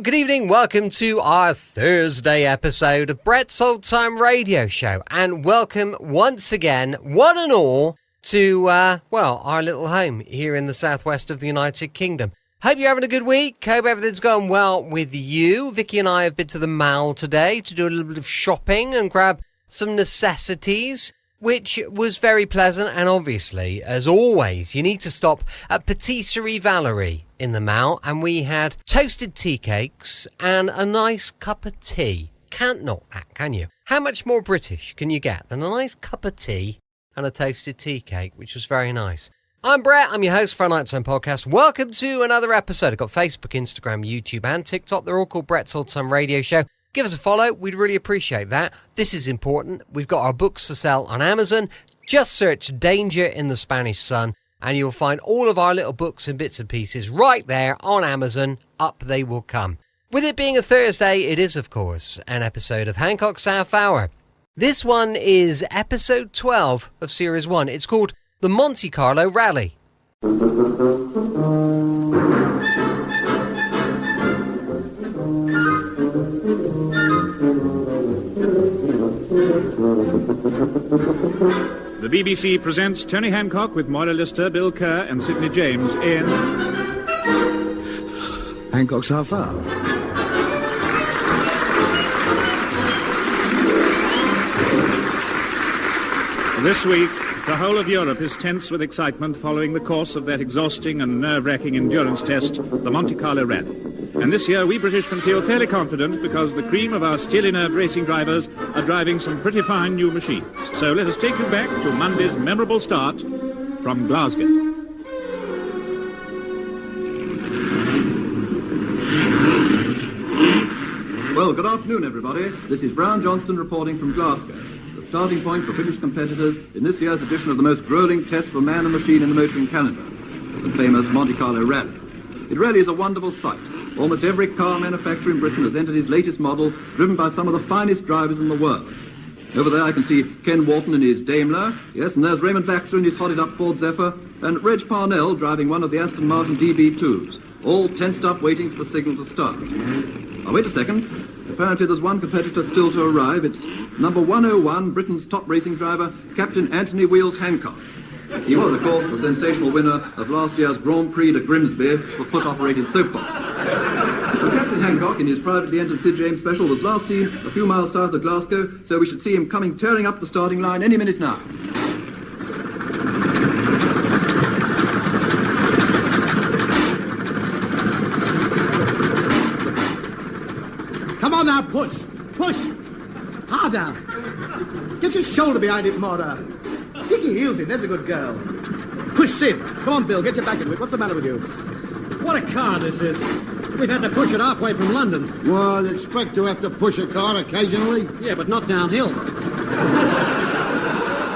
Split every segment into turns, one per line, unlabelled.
good evening. Welcome to our Thursday episode of Brett's Old Time Radio Show. And welcome once again, one and all, to, our little home here in the southwest of the United Kingdom. Hope you're having a good week. Hope everything's going well with you. Vicky and I have been to the mall today to do a little bit of shopping and grab some necessities, which was very pleasant. And obviously, as always, you need to stop at Patisserie Valerie in the mall, and we had toasted tea cakes and a nice cup of tea. Can't knock that, can you? How much more British can you get than a nice cup of tea and a toasted tea cake, which was very nice. I'm Brett, I'm your host for our Nighttime Podcast. Welcome to another episode. I've got Facebook, Instagram, YouTube and TikTok. They're all called Brett's Old Time Radio Show. Give us a follow, we'd really appreciate that. This is important. We've got our books for sale on Amazon. Just search Danger in the Spanish Sun and you'll find all of our little books and bits and pieces right there on Amazon. Up they will come. With it being a Thursday, it is, of course, an episode of Hancock's Half Hour. This one is episode 12 of Series 1. It's called The Monte Carlo Rally.
The BBC presents Tony Hancock with Moira Lister, Bill Kerr and Sid James in
Hancock's Half Hour.
This week. The whole of Europe is tense with excitement following the course of that exhausting and nerve-wracking endurance test, the Monte Carlo Rally. And this year, we British can feel fairly confident because the cream of our steely-nerved racing drivers are driving some pretty fine new machines. So let us take you back to Monday's memorable start from Glasgow.
Well, good afternoon, everybody. This is Brown Johnston reporting from Glasgow. Starting point for British competitors in this year's edition of the most gruelling test for man and machine in the motoring calendar, the famous Monte Carlo Rally. It really is a wonderful sight. Almost every car manufacturer in Britain has entered his latest model, driven by some of the finest drivers in the world. Over there I can see Ken Walton in his Daimler, yes, and there's Raymond Baxter in his hotted-up Ford Zephyr, and Reg Parnell driving one of the Aston Martin DB2s, all tensed up waiting for the signal to start. Now, wait a second. Apparently there's one competitor still to arrive. It's number 101, Britain's top racing driver, Captain Anthony Wheels Hancock. He was, of course, the sensational winner of last year's Grand Prix de Grimsby for foot-operated soapbox. Well, Captain Hancock, in his privately entered Sid James special, was last seen a few miles south of Glasgow, so we should see him coming tearing up the starting line any minute now.
Come on now, push! Push! Harder! Get your shoulder behind it, Moira. Dig your heels in, there's a good girl. Push, Sid. Come on, Bill, get your back into it. What's the matter with you?
What a car this is. We've had to push it halfway from London.
Well, I'd expect to have to push a car occasionally.
Yeah, but not downhill.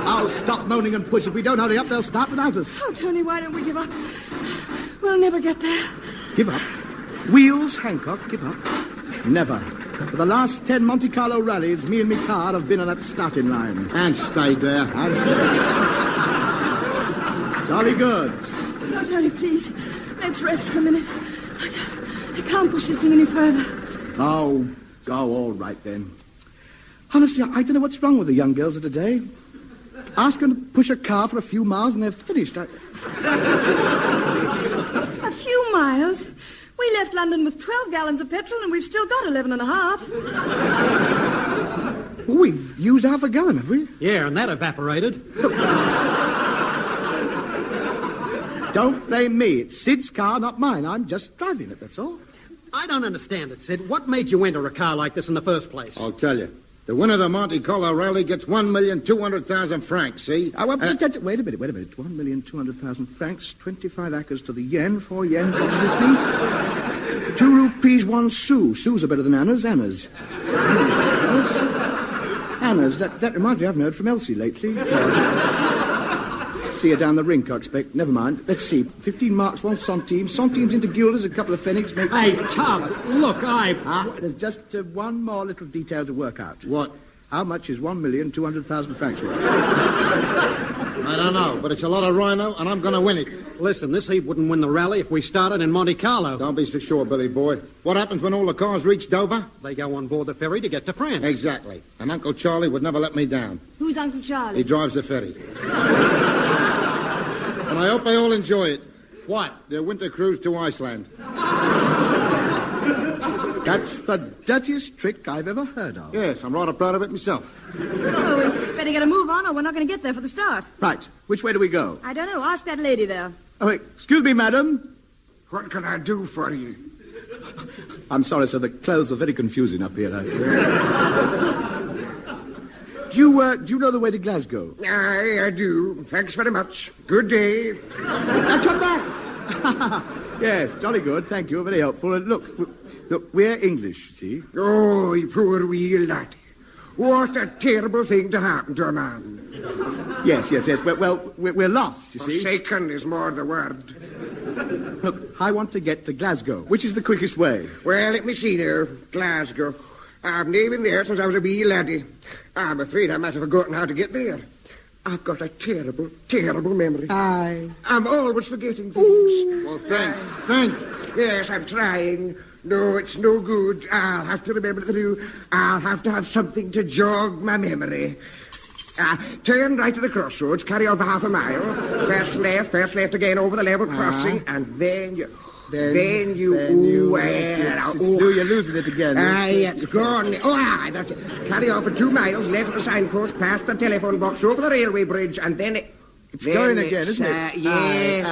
I'll stop moaning and push. If we don't hurry up, they'll start without us.
Oh, Tony, why don't we give up? We'll never get there.
Give up? Wheels, Hancock, give up? Never. For the last 10 Monte Carlo rallies, me and me car have been on that starting line.
And stayed there.
And stayed. Jolly good.
No, Tony, please. Let's rest for a minute. I can't push this thing any further.
Oh, all right then. Honestly, I don't know what's wrong with the young girls of today. Ask them to push a car for a few miles and they're finished.
A few miles? We left London with 12 gallons of petrol and we've still got 11 and a half.
Well, we've used half a gallon, have we?
Yeah, and that evaporated.
Don't blame me. It's Sid's car, not mine. I'm just driving it, that's all.
I don't understand it, Sid. What made you enter a car like this in the first place?
I'll tell you. The winner of the Monte Carlo Rally gets 1,200,000 francs, see?
Wait a minute. 1,200,000 francs, 25 acres to the yen, 4 yen, 1 rupee. 2 rupees, 1 sou. Sous are better than annas. Annas. That reminds me, I haven't heard from Elsie lately. See her down the rink, I expect. Never mind. Let's see. 15 marks, 1 centime. Centimes into guilders, a couple of pfennigs makes...
Hey, Tom, look,
there's just one more little detail to work out.
What?
How much is 1,200,000 francs worth?
I don't know, but it's a lot of rhino, and I'm going to win it.
Listen, this heap wouldn't win the rally if we started in Monte Carlo.
Don't be so sure, Billy boy. What happens when all the cars reach Dover?
They go on board the ferry to get to France.
Exactly. And Uncle Charlie would never let me down.
Who's Uncle Charlie?
He drives the ferry. And I hope they all enjoy it.
What?
Their winter cruise to Iceland.
That's the dirtiest trick I've ever heard of.
Yes, I'm rather proud of it myself.
Oh, we better get a move on or we're not going to get there for the start.
Right. Which way do we go?
I don't know. Ask that lady there.
Oh, excuse me, madam.
What can I do for you?
I'm sorry, sir. The clothes are very confusing up here. Do you know the way to Glasgow?
I do. Thanks very much. Good day.
Now come back. Yes, jolly good. Thank you. Very helpful. Look, we're English, see?
Oh, you poor wee laddie. What a terrible thing to happen to a man.
Yes. We're lost, you see.
Forsaken is more the word.
Look, I want to get to Glasgow. Which is the quickest way?
Well, let me see now. Glasgow. I've never been there since I was a wee laddie. I'm afraid I might have forgotten how to get there. I've got a terrible, terrible memory.
Aye.
I'm always forgetting things.
Ooh.
Well, think.
Yes, I'm trying. No, it's no good. I'll have to remember through. I'll have to have something to jog my memory. Turn right to the crossroads, carry on for half a mile. First left again over the level crossing, and then you... Then you...
You're losing it again.
It's gone. That's it. Carry on for 2 miles, left at the signpost, past the telephone box, over the railway bridge, and then it...
It's going again, isn't it?
Yes.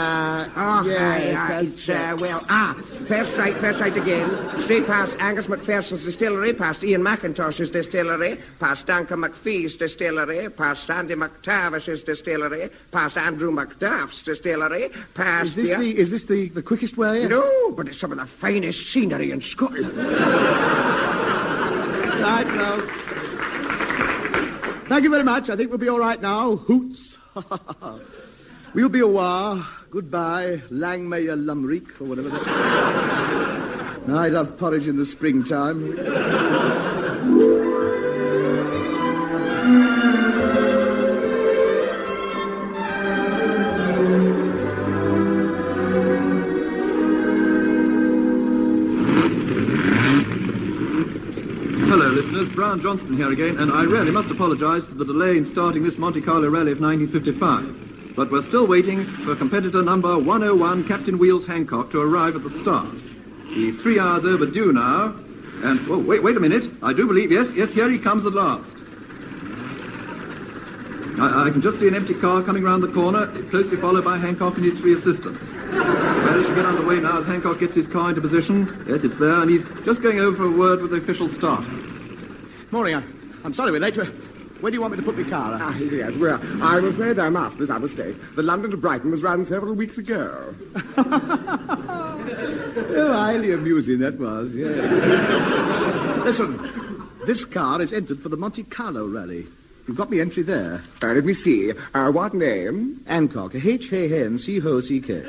First right again. Straight past Angus McPherson's distillery, past Ian McIntosh's distillery, past Duncan McPhee's distillery, past Sandy McTavish's distillery, past Andrew McDuff's distillery, past...
Is this the quickest way?
No, but it's some of the finest scenery in Scotland.
Right, now. Thank you very much. I think we'll be all right now. Hoots. We'll be a while. Goodbye, Lang may your lumreek, or whatever that... I love porridge in the springtime.
Hello, listeners. Brown Johnston here again, and I really must apologise for the delay in starting this Monte Carlo rally of 1955. But we're still waiting for competitor number 101, Captain Wheels Hancock, to arrive at the start. He's 3 hours overdue now. And, oh, wait a minute. I do believe, yes, here he comes at last. I can just see an empty car coming round the corner, closely followed by Hancock and his 3 assistants. Well, he should get underway now as Hancock gets his car into position. Yes, it's there, and he's just going over for a word with the official start.
Morning, I'm sorry we're late. Where do you want me to put my car?
Yes, well, I'm afraid I must, Miss Mistake. The London to Brighton was run several weeks ago.
Oh, highly amusing that was, yes. Listen, this car is entered for the Monte Carlo rally. You've got me entry there.
Let me see. What name?
Hancock. H-A-N-C-H-O-C-K.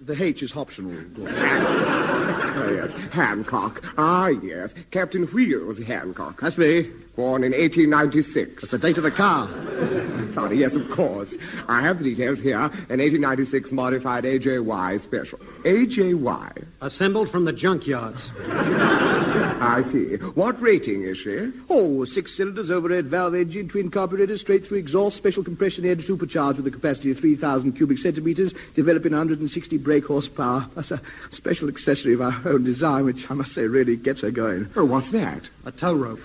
The H is optional.
Oh, yes, Hancock. Ah, yes, Captain Wheels Hancock.
That's me.
Born in 1896.
That's the date of the car.
Sorry, yes, of course. I have the details here. An 1896 modified AJY special. AJY?
Assembled from the junkyards.
I see. What rating is she?
Oh, 6 cylinders, overhead valve engine, twin carburetors, straight through exhaust, special compression air, supercharged with a capacity of 3,000 cubic centimetres, developing 160 brake horsepower. That's a special accessory of our own design, which I must say really gets her going.
Oh, what's that?
A tow rope.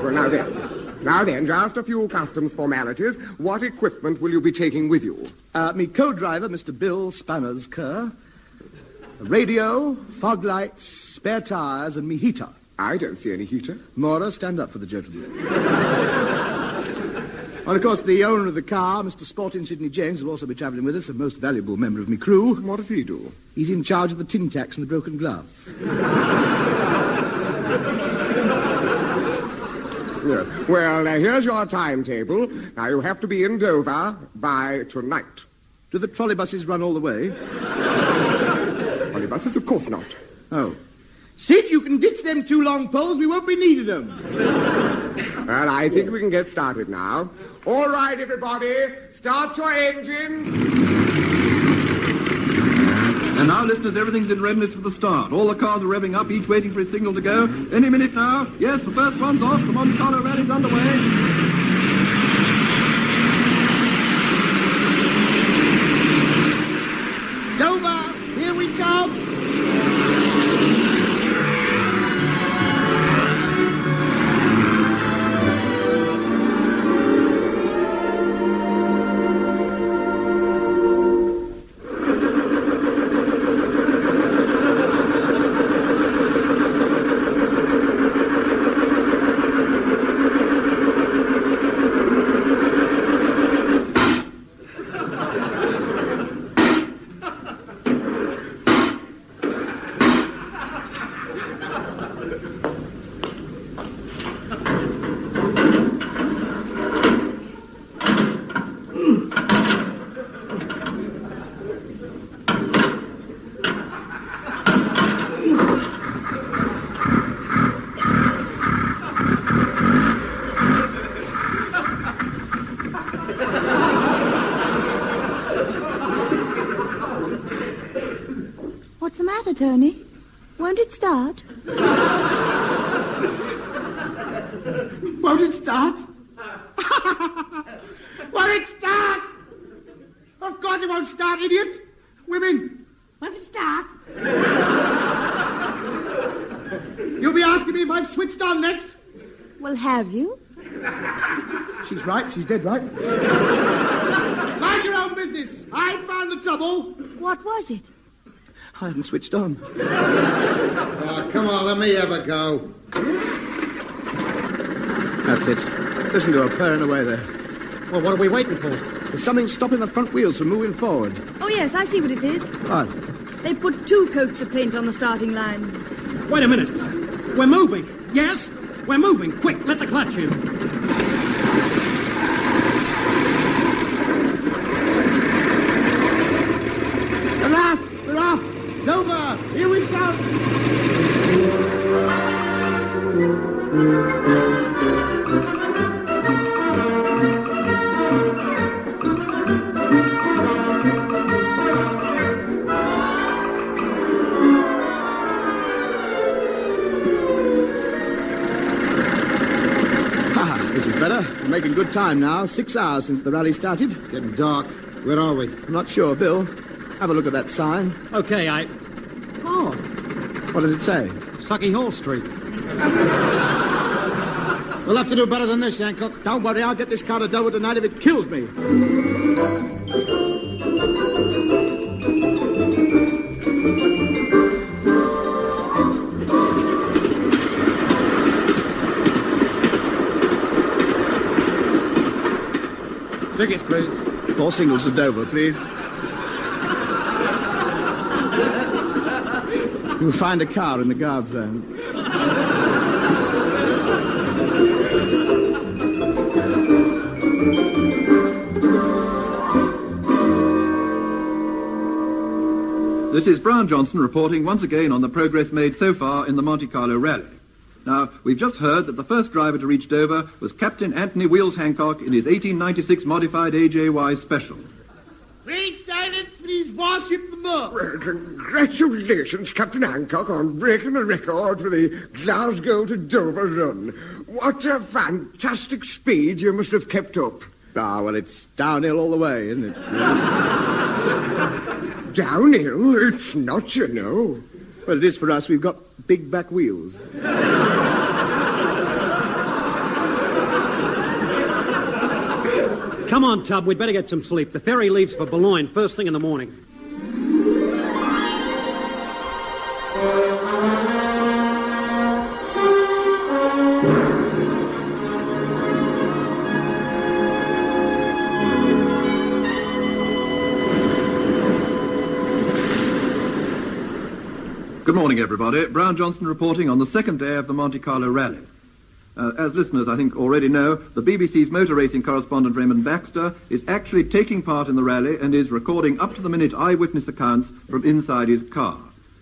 Well, now then, just a few customs formalities. What equipment will you be taking with you?
Me co-driver, Mr. Bill Spanners Kerr. A radio, fog lights, spare tyres, and me heater.
I don't see any heater.
Mora, stand up for the gentleman. And, of course, the owner of the car, Mr. Sporting Sidney James, will also be travelling with us, a most valuable member of me crew.
What does he do?
He's in charge of the tin tacks and the broken glass.
Yeah. Well, here's your timetable. Now, you have to be in Dover by tonight.
Do the trolley buses run all the way?
Trolley buses? Of course not.
Oh. Sid, you can ditch them 2 long poles. We won't be needing them.
Well, I think we can get started now. All right, everybody, start your engines.
And now, listeners, everything's in readiness for the start. All the cars are revving up, each waiting for his signal to go. Any minute now. Yes, the first one's off. The Monte Carlo rally's underway.
Dover, here we come.
What's the matter, Tony? Won't it start?
Won't it start? Won't it start? Of course it won't start, idiot. Women, won't it start? You'll be asking me if I've switched on next?
Well, have you?
She's right. She's dead right. Mind your own business. I found the trouble.
What was it?
I hadn't switched on.
Oh, come on, let me have a go.
That's it. Listen to her purring away there.
Well, what are we waiting for?
There's something stopping the front wheels from moving forward.
Oh, yes, I see what it is.
What?
They put 2 coats of paint on the starting line.
Wait a minute. We're moving. Yes? We're moving. Quick, let the clutch in.
At last, we're off. Dover, here we come. This is better. We're making good time now. 6 hours since the rally started.
Getting dark. Where are we?
I'm not sure, Bill. Have a look at that sign.
Okay, Oh,
What does it say?
Sucky Hall Street.
We'll have to do better than this, Hancock.
Don't worry, I'll get this car to Dover tonight if it kills me.
Tickets, please.
4 singles to Dover, please. You'll find a car in the guard's van.
This is Brown Johnson reporting once again on the progress made so far in the Monte Carlo rally. Now, we've just heard that the first driver to reach Dover was Captain Anthony Wheels Hancock in his 1896 modified AJY Special.
Please silence, please warship the Moor.
Well, congratulations, Captain Hancock, on breaking a record for the Glasgow to Dover run. What a fantastic speed you must have kept up.
Ah, well, it's downhill all the way, isn't it?
Downhill? It's not, you know.
Well, it is for us. We've got big back wheels.
Come on, Tub, we'd better get some sleep. The ferry leaves for Boulogne first thing in the morning.
Good morning, everybody. Brown Johnson reporting on the second day of the Monte Carlo rally. As listeners, I think, already know, the BBC's motor racing correspondent Raymond Baxter is actually taking part in the rally and is recording up-to-the-minute eyewitness accounts from inside his car.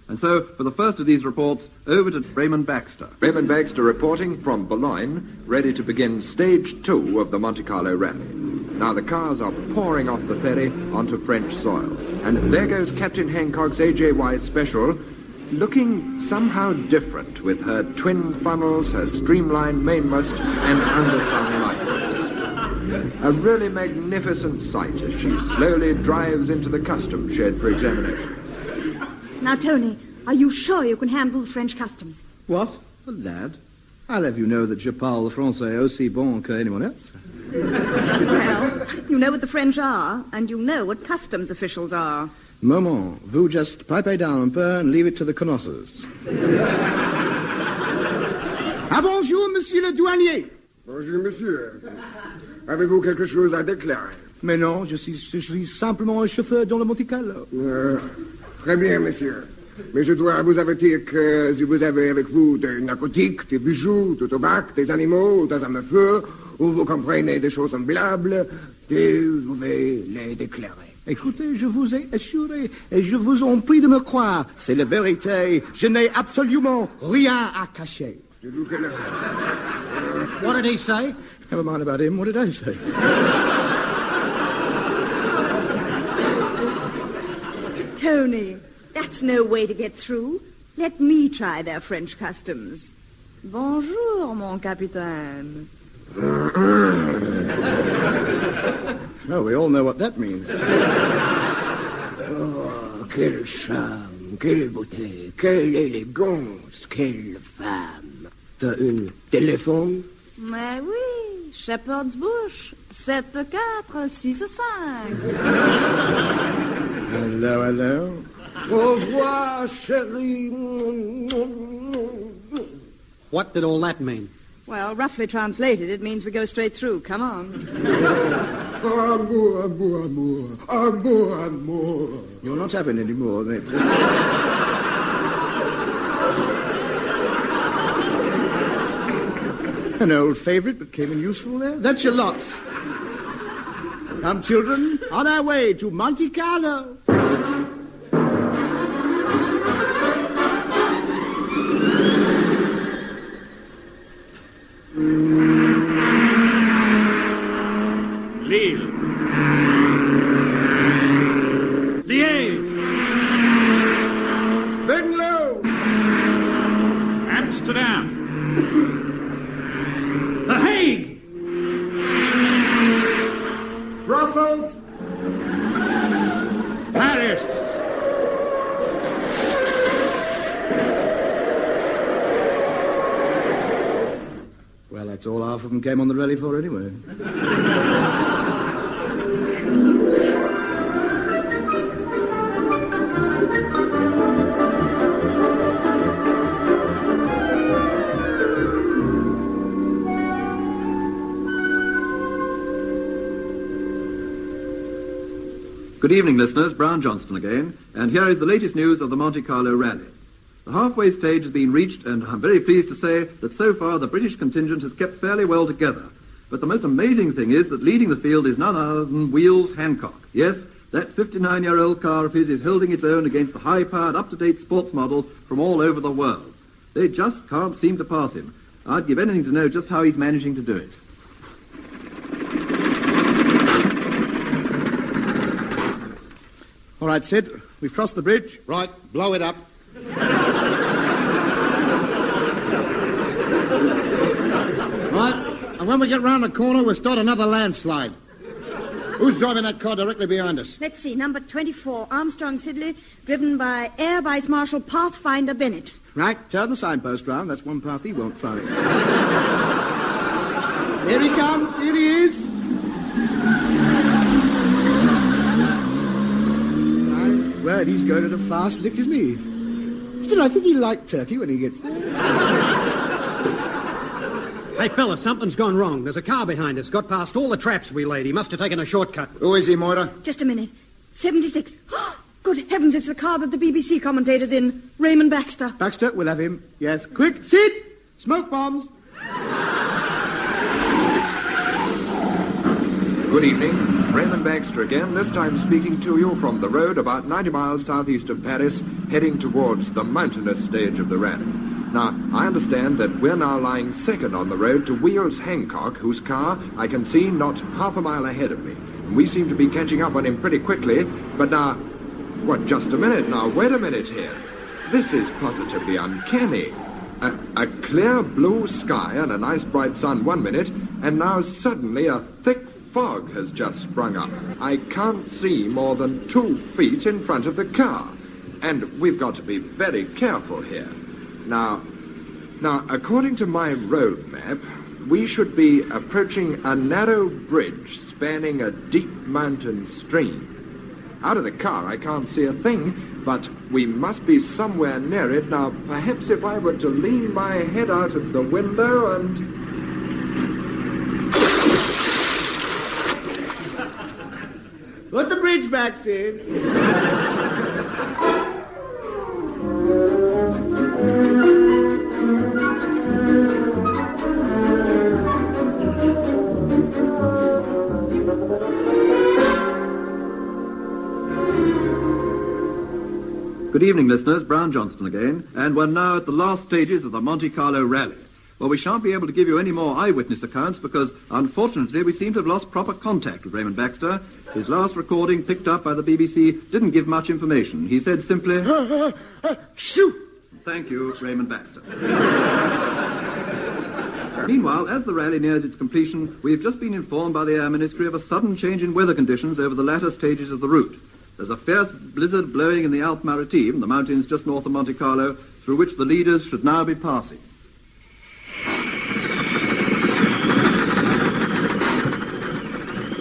And so, for the first of these reports, over to Raymond Baxter.
Raymond Baxter reporting from Boulogne, ready to begin stage 2 of the Monte Carlo rally. Now the cars are pouring off the ferry onto French soil. And there goes Captain Hancock's AJY Special, looking somehow different with her twin funnels, her streamlined mainmast, and underslung lighthouse. A really magnificent sight as she slowly drives into the customs shed for examination.
Now, Tony, are you sure you can handle the French customs?
What? A lad? I'll have you know that je parle français aussi bon que anyone else.
Well, you know what the French are, and you know what customs officials are.
Moment, vous just pipe down un peu and leave it to the connoisseurs. Ah, bonjour, monsieur le douanier.
Bonjour, monsieur. Avez-vous quelque chose à déclarer?
Mais non, je suis simplement un chauffeur dans le Monte Carlo.
Très bien, monsieur. Mais je dois vous avertir que si vous avez avec vous des narcotiques, des bijoux, du tabac, des animaux, des armes à feu, ou vous comprenez des choses semblables, vous devez les déclarer.
Écoutez, je vous ai assuré, et je vous en prie de me croire, c'est la vérité. Je n'ai absolument rien à cacher.
What did he say?
Never mind about him. What did I say?
Tony, that's no way to get through. Let me try their French customs. Bonjour, mon capitaine.
No, we all know what that means.
Oh, quel charme, quelle beauté, quelle élégance, quelle femme. T'as un téléphone?
Mais oui, Shepherd's Bush, 7465.
Hello, hello.
Au revoir, chérie.
What did all that mean?
Well, roughly translated, it means we go straight through. Come on.
Amour, amour, amour. Amour, amour.
You're not having any more, mate. An old favourite, but came in useful there. That's your lot. Come, children, on our way to Monte Carlo.
Lille. Liège.
Venlo.
Amsterdam.
The Hague!
Brussels.
Paris.
Well, that's all half of them came on the rally for anyway.
Good evening, listeners. Brown Johnston again, and here is the latest news of the Monte Carlo rally. The halfway stage has been reached, and I'm very pleased to say that so far the British contingent has kept fairly well together. But the most amazing thing is that leading the field is none other than Wheels Hancock. Yes, that 59-year-old car of his is holding its own against the high-powered, up-to-date sports models from all over the world. They just can't seem to pass him. I'd give anything to know just how he's managing to do it.
All right, Sid, we've crossed the bridge.
Right, blow it up. Right, and when we get round the corner, we'll start another landslide. Who's driving that car directly behind us?
Let's see, number 24, Armstrong Sidley, driven by Air Vice Marshal Pathfinder Bennett.
Right, turn the signpost round. That's one path he won't find. Here he comes, here he is. Well, he's going at a fast lick, isn't he? Still, I think he'll like Turkey when he gets there.
Hey, fella, something's gone wrong. There's a car behind us. Got past all the traps we laid. He must have taken a shortcut.
Who is he, Moira?
Just a minute. 76. Good heavens, it's the car that the BBC commentator's in. Raymond Baxter.
Baxter, we'll have him. Yes, quick, Sid! Smoke bombs!
Good evening. Raymond Baxter again, this time speaking to you from the road about 90 miles southeast of Paris, heading towards the mountainous stage of the rally. Now, I understand that we're now lying second on the road to Wheels Hancock, whose car I can see not half a mile ahead of me. And we seem to be catching up on him pretty quickly, but now... What, just a minute now, wait a minute here. This is positively uncanny. A clear blue sky and a nice bright sun 1 minute, and now suddenly a thick fog has just sprung up. I can't see more than 2 feet in front of the car. And we've got to be very careful here. Now, according to my road map, we should be approaching a narrow bridge spanning a deep mountain stream. Out of the car, I can't see a thing, but we must be somewhere near it. Now, perhaps if I were to lean my head out of the window and...
Put the bridge back, Sid.
Good evening, listeners. Brown Johnston again. And we're now at the last stages of the Monte Carlo rally. Well, we shan't be able to give you any more eyewitness accounts because, unfortunately, we seem to have lost proper contact with Raymond Baxter. His last recording, picked up by the BBC, didn't give much information. He said simply...
Shoot!
Thank you, Raymond Baxter. Meanwhile, as the rally nears its completion, we have just been informed by the Air Ministry of a sudden change in weather conditions over the latter stages of the route. There's a fierce blizzard blowing in the Alpes Maritimes, the mountains just north of Monte Carlo, through which the leaders should now be passing.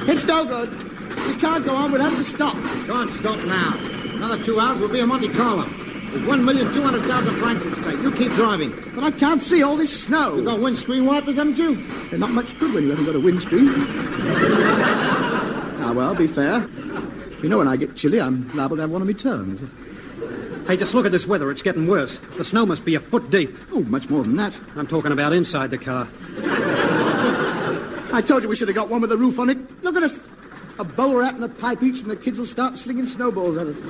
It's no good. We can't go on. We'll have to stop.
Can't stop now. Another 2 hours, we'll be in Monte Carlo. There's 1,200,000 francs at stake. You keep driving.
But I can't see all this snow.
You've got windscreen wipers, haven't you?
They're not much good when you haven't got a windscreen. Well, be fair. You know, when I get chilly, I'm liable to have one of my turns.
Hey, just look at this weather. It's getting worse. The snow must be a foot deep.
Oh, much more than that.
I'm talking about inside the car.
I told you we should have got one with a roof on it. Look at us. A bowler hat and a pipe each, and the kids will start slinging snowballs at us.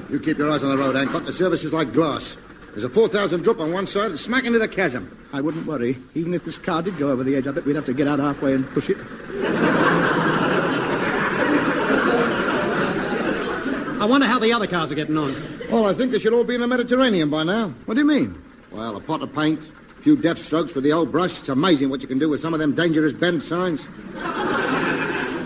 You keep your eyes on the road, Hancock. The service is like glass. There's a 4,000 drop on one side and smack into the chasm.
I wouldn't worry. Even if this car did go over the edge, I bet we'd have to get out halfway and push it.
I wonder how the other cars are getting on.
Well, I think they should all be in the Mediterranean by now.
What do you mean?
Well, a pot of paint, a few depth strokes with the old brush. It's amazing what you can do with some of them dangerous bend signs.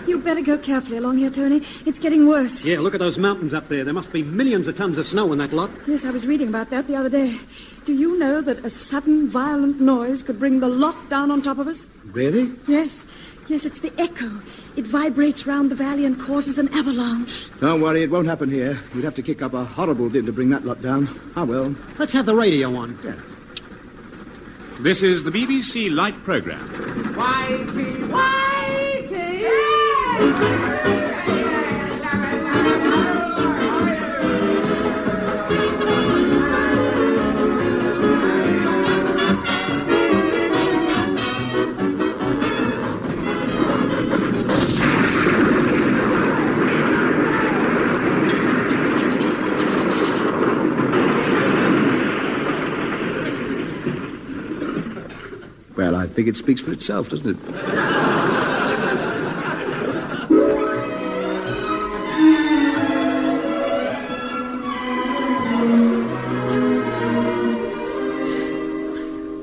You better go carefully along here, Tony. It's getting worse.
Yeah, look at those mountains up there. There must be millions of tons of snow in that lot.
Yes, I was reading about that the other day. Do you know that a sudden, violent noise could bring the lot down on top of us?
Really?
Yes. Yes, it's the echo. It vibrates round the valley and causes an avalanche.
Don't worry, it won't happen here. We'd have to kick up a horrible din to bring that lot down. Ah, well.
Let's have the radio on.
Yeah.
This is the BBC Light Programme.
Whitey, Whitey! Well, I think it speaks for itself, doesn't it?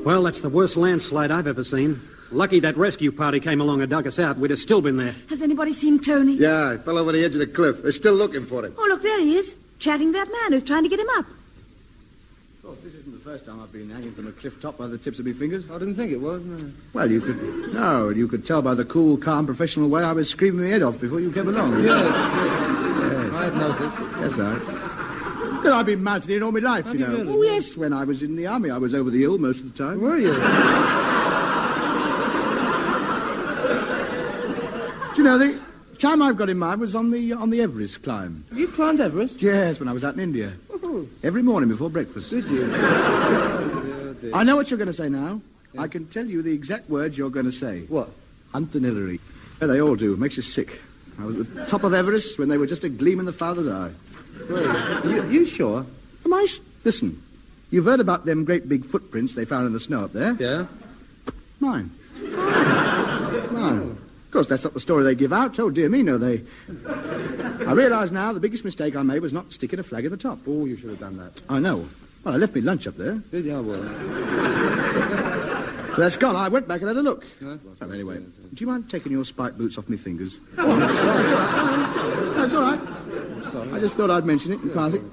Well, that's the worst landslide I've ever seen. Lucky that rescue party came along and dug us out. We'd have still been there.
Has anybody seen Tony?
Yeah, he fell over the edge of the cliff. They're still looking for him.
Oh, look, there he is, chatting to that man who's trying to get him up.
Of course, this isn't the first time I've been hanging from a cliff top by the tips of my fingers.
I didn't think it was, no.
Well, you could tell by the cool, calm, professional way I was screaming my head off before you came along.
Yes. I've noticed.
Yes, I. Well, I've been mountaineering all my life, you know.
Really?
Oh, yes, when I was in the army, I was over the hill most of the time.
Were you?
Do you know, the time I've got in mind was on the Everest climb.
Have you climbed Everest?
Yes, when I was out in India.
Oh.
Every morning before breakfast.
Did you?
I know what you're going to say now. Yeah. I can tell you the exact words you're going to say.
What?
Hunt and Hillary. Yeah, they all do. Makes you sick. I was at the top of Everest when they were just a gleam in the father's eye. Well, you sure? Am I? Listen, you've heard about them great big footprints they found in the snow up there?
Yeah?
Mine. Mine. Of course, that's not the story they give out. Oh, dear me, no, they... I realise now the biggest mistake I made was not sticking a flag in the top.
Oh, you should have done that.
I know. Well, I left me lunch up there.
Did you? Well.
That's gone. I went back and had a look.
Yeah?
Well, anyway, do you mind taking your spiked boots off my fingers? Oh, I'm sorry. It's all right. It's all right. I just thought I'd mention it in passing.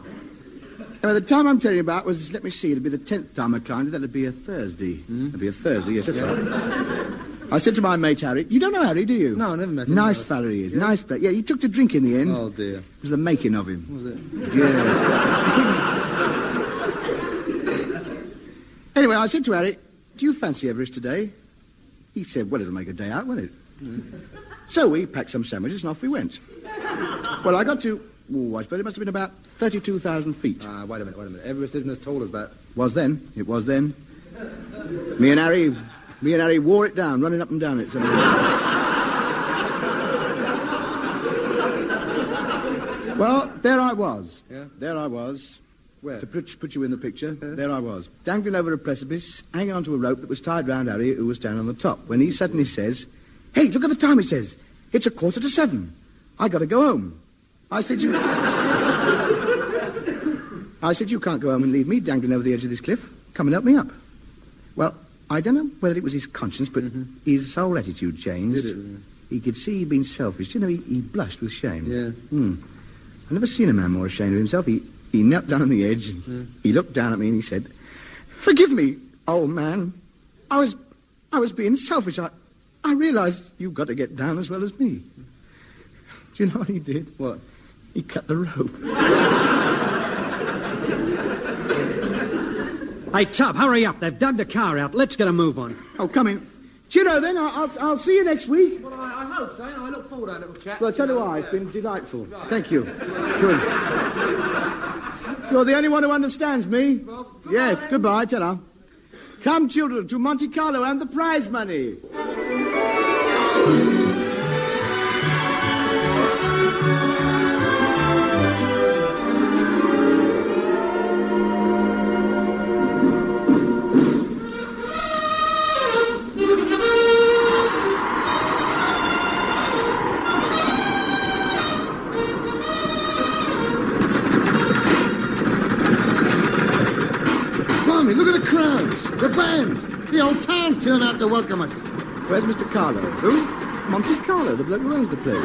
Anyway, the time I'm telling you about was, let me see, it'd be the 10th time I climbed it. That'd be a Thursday. It'd be a Thursday, yes, that's right. I said to my mate, Harry, you don't know Harry, do you?
No, I never met him.
Nice fella he is,
Yeah?
nice fella. Yeah, he took to drink in the end.
Oh, dear.
It was the making of him.
Was it?
Yeah. Anyway, I said to Harry, do you fancy Everest today? He said, well, it'll make a day out, won't it? So we packed some sandwiches and off we went. Well, I got to, I suppose it must have been about 32,000 feet.
Wait a minute. Everest isn't as tall as that.
Was then. It was then. Me and Harry wore it down, running up and down it. Well, there I was.
Yeah?
There I was.
Where?
To put you in the picture, there I was, dangling over a precipice, hanging onto a rope that was tied round Harry, who was down on the top, when he suddenly says, hey, look at the time, he says. It's 7:15. I got to go home. I said, you can't go home and leave me dangling over the edge of this cliff. Come and help me up. Well, I don't know whether it was his conscience, but his whole attitude changed.
Did it?
He could see he'd been selfish. You know, he blushed with shame.
Yeah.
I've never seen a man more ashamed of himself. He knelt down on the edge, and he looked down at me and he said, forgive me, old man. I was being selfish. I realised you've got to get down as well as me. Do you know what he did?
What?
He cut the rope.
Hey, Tub, hurry up. They've dug the car out. Let's get a move on.
Oh, come in. Cheerio, then. I'll see you next week.
Well, I hope so. I look forward to that little chat.
Well, so do I. It's been delightful. Thank you. Good. You're the only one who understands me.
Well,
Yes, goodbye, ta-ra. Come, children, to Monte Carlo and the prize money.
Blimey, look at the crowds. The band. The whole town's turned out to welcome us.
Where's Mr. Carlo? Who? Monte Carlo, the bloke who owns the place.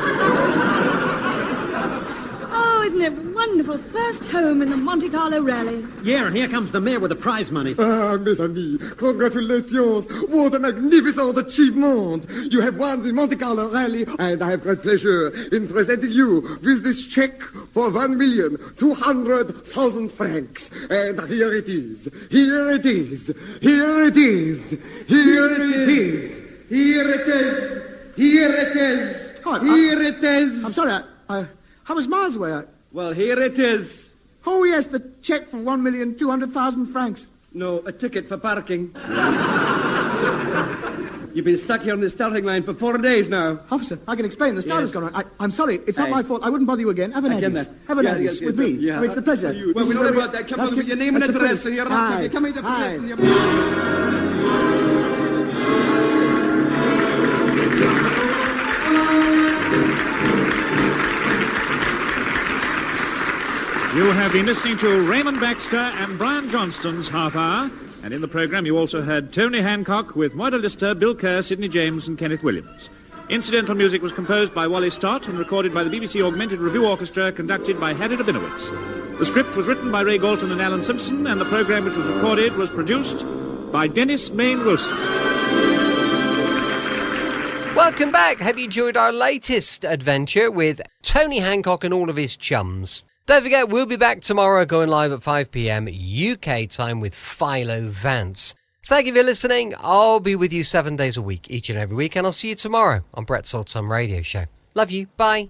Oh, isn't it wonderful? First home in the Monte Carlo rally.
Yeah, and here comes the mayor with the prize money.
Ah, mes amis, congratulations. What a magnificent achievement. You have won the Monte Carlo rally, and I have great pleasure in presenting you with this check for 1,200,000 francs. And here it is. Here it is. Here it is. Here it is. Here it is. Here it is. Here it is.
I'm sorry, I was miles away.
Well, here it is.
Oh, yes, the cheque for 1,200,000 francs.
No, a ticket for parking. You've been stuck here on the starting line for 4 days now.
Officer, I can explain. The start has
Yes.
gone wrong. I'm sorry. It's not my fault. I wouldn't bother you again. Have an Agnes. Have an Agnes with me.
Yeah.
I mean, it's the pleasure.
Well, we know about that. Come on, with your name and address and your
Aye.
You're coming to address and your...
You have been listening to Raymond Baxter and Brian Johnston's Half Hour, and in the programme you also heard Tony Hancock with Moira Lister, Bill Kerr, Sidney James and Kenneth Williams. Incidental music was composed by Wally Stott and recorded by the BBC Augmented Review Orchestra, conducted by Hattie Jacques. The script was written by Ray Galton and Alan Simpson, and the programme which was recorded was produced by Dennis Main Wilson.
Welcome back. Have you enjoyed our latest adventure with Tony Hancock and all of his chums? Don't forget, we'll be back tomorrow going live at 5 p.m. UK time with Philo Vance. Thank you for listening. I'll be with you 7 days a week, each and every week, and I'll see you tomorrow on Brett's Old Time Radio Show. Love you. Bye.